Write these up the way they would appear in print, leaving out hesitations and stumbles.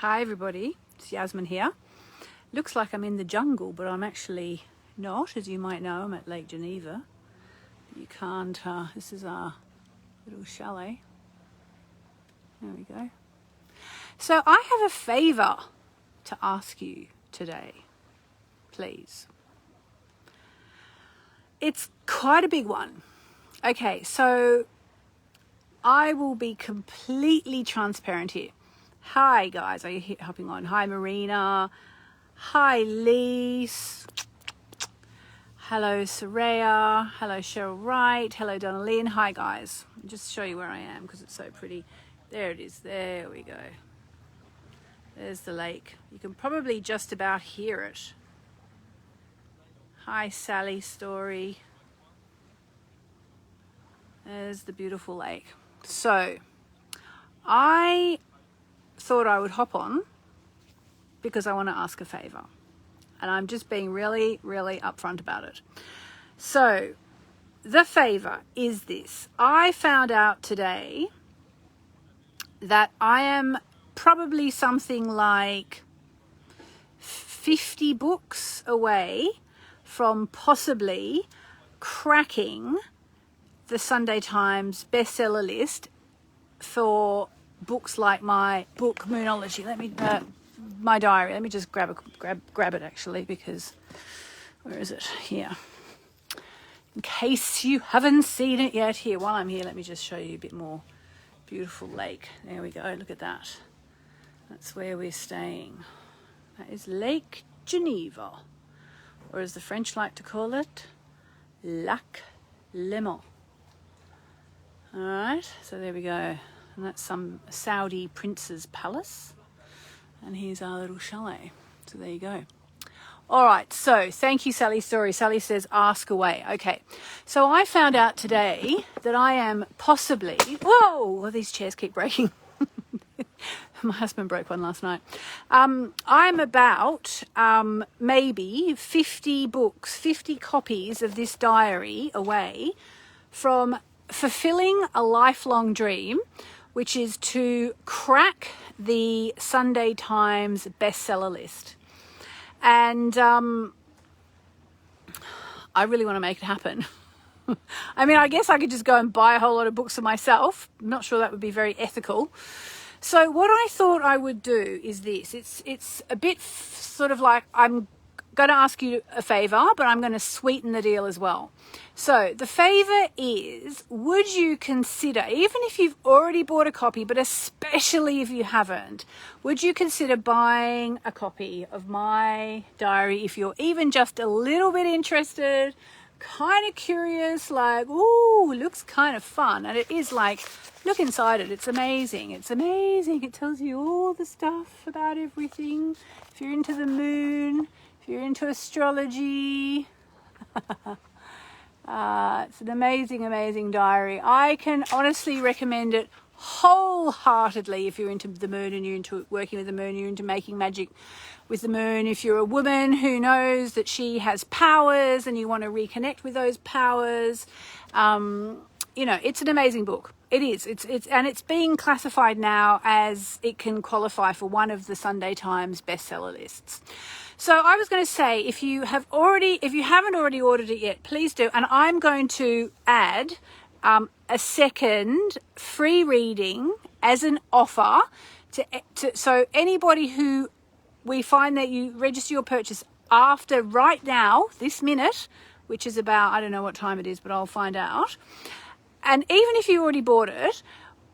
Hi everybody, it's Yasmin here. Looks like I'm in the jungle, but I'm actually not. As you might know, I'm at Lake Geneva. You can't, this is our little chalet. There we go. So I have a favour to ask you today, please. It's quite a big one. Okay, so I will be completely transparent here. Hi guys, are you hopping on? Hi Marina. Hi Lise. Hello Soraya. Hello Cheryl Wright. Hello Donna Lynn. Hi guys. I'll just show you where I am because it's so pretty. There it is. There we go. There's the lake. You can probably just about hear it. Hi Sally Story. There's the beautiful lake. So I thought I would hop on because I want to ask a favor, and I'm just being really upfront about it. So the favor is this: I found out today that I am probably something like 50 books away from possibly cracking the Sunday Times bestseller list for books like my book Moonology. Let me my diary. Let me just grab it actually, because where is it? Here. In case you haven't seen it yet, here while I'm here, let me just show you a bit more. Beautiful lake. There we go. Look at that. That's where we're staying. That is Lake Geneva, or as the French like to call it, Lac Léman. All right. So there we go. And that's some Saudi prince's palace. And here's our little chalet. So there you go. All right. So thank you, Sally Story. Sally says, ask away. Okay. So I found out today that I am possibly... Whoa! Well, these chairs keep breaking. My husband broke one last night. I'm about maybe 50 books, 50 copies of this diary away from fulfilling a lifelong dream, which is to crack the Sunday Times bestseller list. And I really want to make it happen. I mean, I guess I could just go and buy a whole lot of books for myself. I'm not sure that would be very ethical. So what I thought I would do is this. It's a bit sort of like I'm going to ask you a favor, but I'm going to sweeten the deal as well. So the favor is, would you consider, even if you've already bought a copy, but especially if you haven't, would you consider buying a copy of my diary if you're even just a little bit interested, kind of curious, like, ooh, looks kind of fun. And it is like, look inside it. It's amazing. It's amazing. It tells you all the stuff about everything. If you're into the moon, if you're into astrology, it's an amazing diary. I can honestly recommend it wholeheartedly if you're into the moon and you're into working with the moon, you're into making magic with the moon. If you're a woman who knows that she has powers and you want to reconnect with those powers, you know, it's an amazing book. It is. It's being classified now as it can qualify for one of the Sunday Times bestseller lists. So I was going to say, if you haven't already ordered it yet, please do. And I'm going to add a second free reading as an offer so anybody who we find that you register your purchase after right now, this minute, which is about, I don't know what time it is, but I'll find out. And even if you already bought it,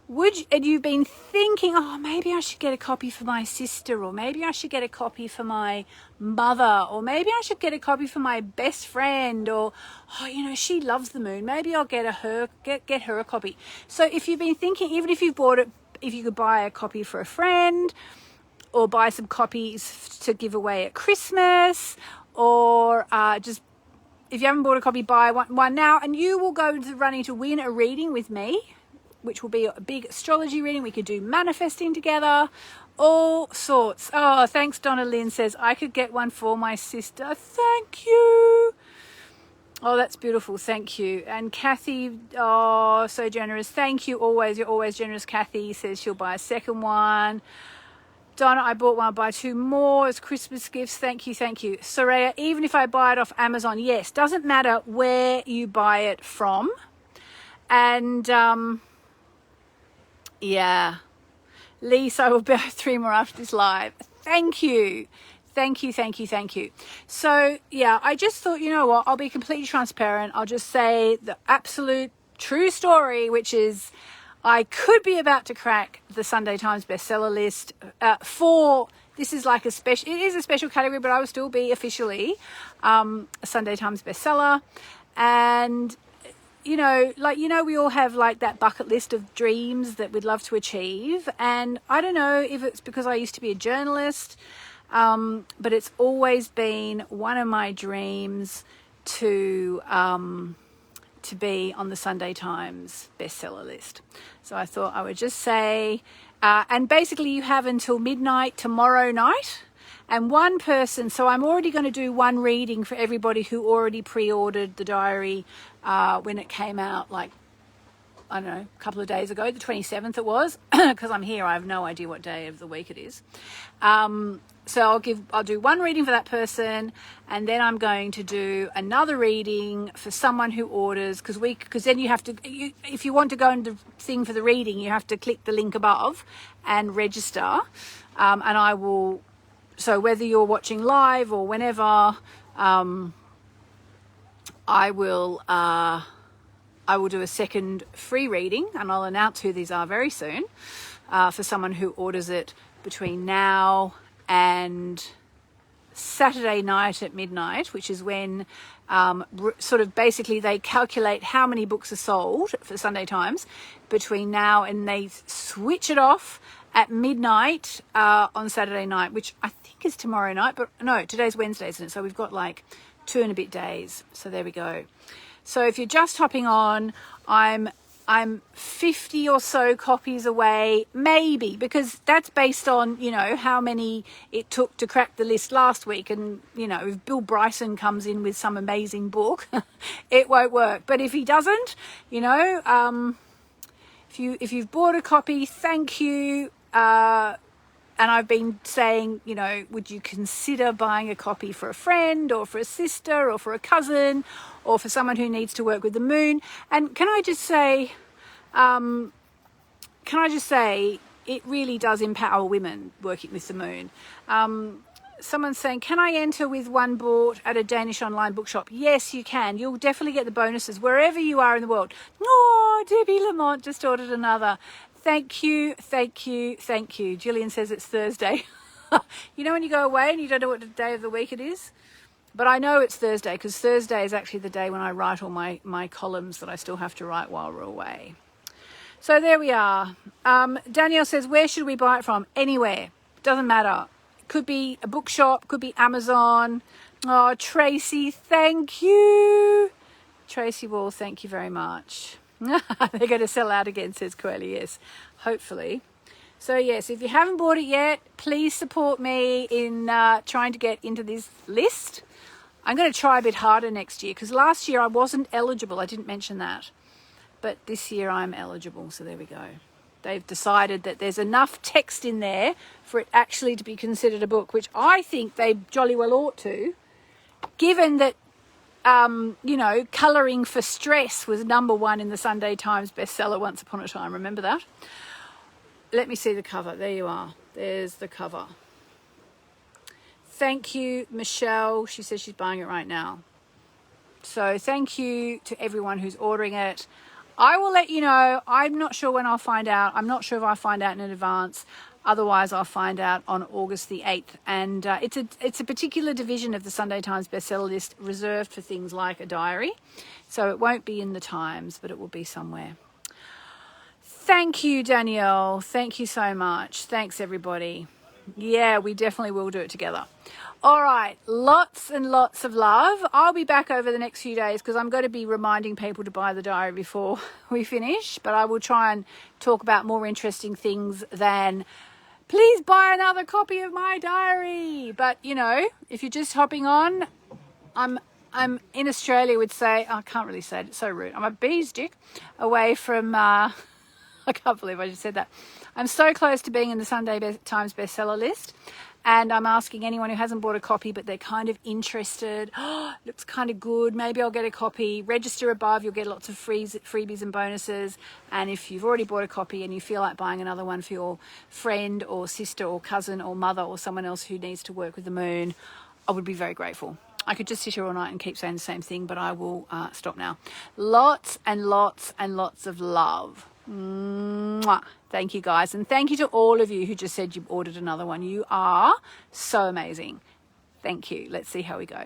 and you've been thinking, oh, maybe I should get a copy for my sister, or maybe I should get a copy for my mother, or maybe I should get a copy for my best friend, or, oh, you know, she loves the moon, maybe I'll get her a copy. So if you've been thinking, even if you've bought it, if you could buy a copy for a friend, or buy some copies to give away at Christmas, or just, if you haven't bought a copy, buy one now, and you will go to the running to win a reading with me, which will be a big astrology reading. We could do manifesting together, all sorts. Oh, thanks. Donna Lynn says, I could get one for my sister. Thank you. Oh, that's beautiful. Thank you. And Kathy, oh, so generous. Thank you always. You're always generous. Kathy says she'll buy a second one. Donna, I bought one, I'll buy 2 more as Christmas gifts. Thank you, thank you. Soraya, even if I buy it off Amazon, yes, doesn't matter where you buy it from. And yeah, Lisa, I will buy 3 more after this live. Thank you. Thank you, thank you, thank you. So yeah, I just thought, you know what, I'll be completely transparent. I'll just say the absolute true story, which is I could be about to crack the Sunday Times bestseller list for, this is like a special, it is a special category, but I will still be officially a Sunday Times bestseller. And you know, like, you know, we all have like that bucket list of dreams that we'd love to achieve. And I don't know if it's because I used to be a journalist, but it's always been one of my dreams to be on the Sunday Times bestseller list. So I thought I would just say, and basically you have until midnight tomorrow night. And one person, so I'm already going to do one reading for everybody who already pre-ordered the diary when it came out, like, I don't know, a couple of days ago, the 27th it was, because I'm here, I have no idea what day of the week it is. So I'll do one reading for that person, and then I'm going to do another reading for someone who orders, because then you have to, if you want to go into the thing for the reading, you have to click the link above and register, and I will. So whether you're watching live or whenever, I will do a second free reading, and I'll announce who these are very soon, for someone who orders it between now and Saturday night at midnight, which is when sort of basically they calculate how many books are sold for Sunday Times between now, and they switch it off at midnight on Saturday night, which I think is tomorrow night, but no, today's Wednesday, isn't it? So we've got like 2 and a bit days. So there we go. So if you're just hopping on, I'm 50 or so copies away, maybe, because that's based on, you know, how many it took to crack the list last week. And, you know, if Bill Bryson comes in with some amazing book, it won't work. But if he doesn't, you know, if you've bought a copy, thank you. And I've been saying, you know, would you consider buying a copy for a friend or for a sister or for a cousin or for someone who needs to work with the moon? And can I just say, it really does empower women working with the moon. Someone's saying, can I enter with one bought at a Danish online bookshop? Yes, you can. You'll definitely get the bonuses wherever you are in the world. Oh, Debbie Lamont just ordered another. Thank you, thank you, thank you. Gillian says it's Thursday. You know when you go away and you don't know what day of the week it is? But I know it's Thursday because Thursday is actually the day when I write all my columns that I still have to write while we're away. So there we are. Danielle says, where should we buy it from? Anywhere. Doesn't matter. Could be a bookshop, could be Amazon. Oh, Tracy, thank you. Tracy Wall, thank you very much. They're going to sell out again, says Coeli. Yes, hopefully. So yes, if you haven't bought it yet, please support me in trying to get into this list. I'm going to try a bit harder next year because last year I wasn't eligible. I didn't mention that. But this year I'm eligible, so there we go. They've decided that there's enough text in there for it actually to be considered a book, which I think they jolly well ought to, given that you know, colouring for stress was #1 in the Sunday Times bestseller once upon a time. Remember that? Let me see the cover. There you are. There's the cover. Thank you, Michelle. She says she's buying it right now. So thank you to everyone who's ordering it. I will let you know. I'm not sure when I'll find out. I'm not sure if I'll find out in advance. Otherwise, I'll find out on August the 8th. And it's a particular division of the Sunday Times bestseller list reserved for things like a diary. So it won't be in the Times, but it will be somewhere. Thank you, Danielle. Thank you so much. Thanks, everybody. Yeah, we definitely will do it together. All right, lots and lots of love. I'll be back over the next few days because I'm going to be reminding people to buy the diary before we finish. But I will try and talk about more interesting things than, please buy another copy of my diary. But, you know, if you're just hopping on, I'm in Australia would say, I can't really say it, it's so rude. I'm a bee's dick away from I can't believe I just said that. I'm so close to being in the Sunday Times bestseller list. And I'm asking anyone who hasn't bought a copy, but they're kind of interested. Oh, looks kind of good. Maybe I'll get a copy. Register above. You'll get lots of freebies and bonuses. And if you've already bought a copy and you feel like buying another one for your friend or sister or cousin or mother or someone else who needs to work with the moon, I would be very grateful. I could just sit here all night and keep saying the same thing, but I will stop now. Lots and lots and lots of love. Mwah. Thank you, guys. And thank you to all of you who just said you ordered another one. You are so amazing. Thank you. Let's see how we go.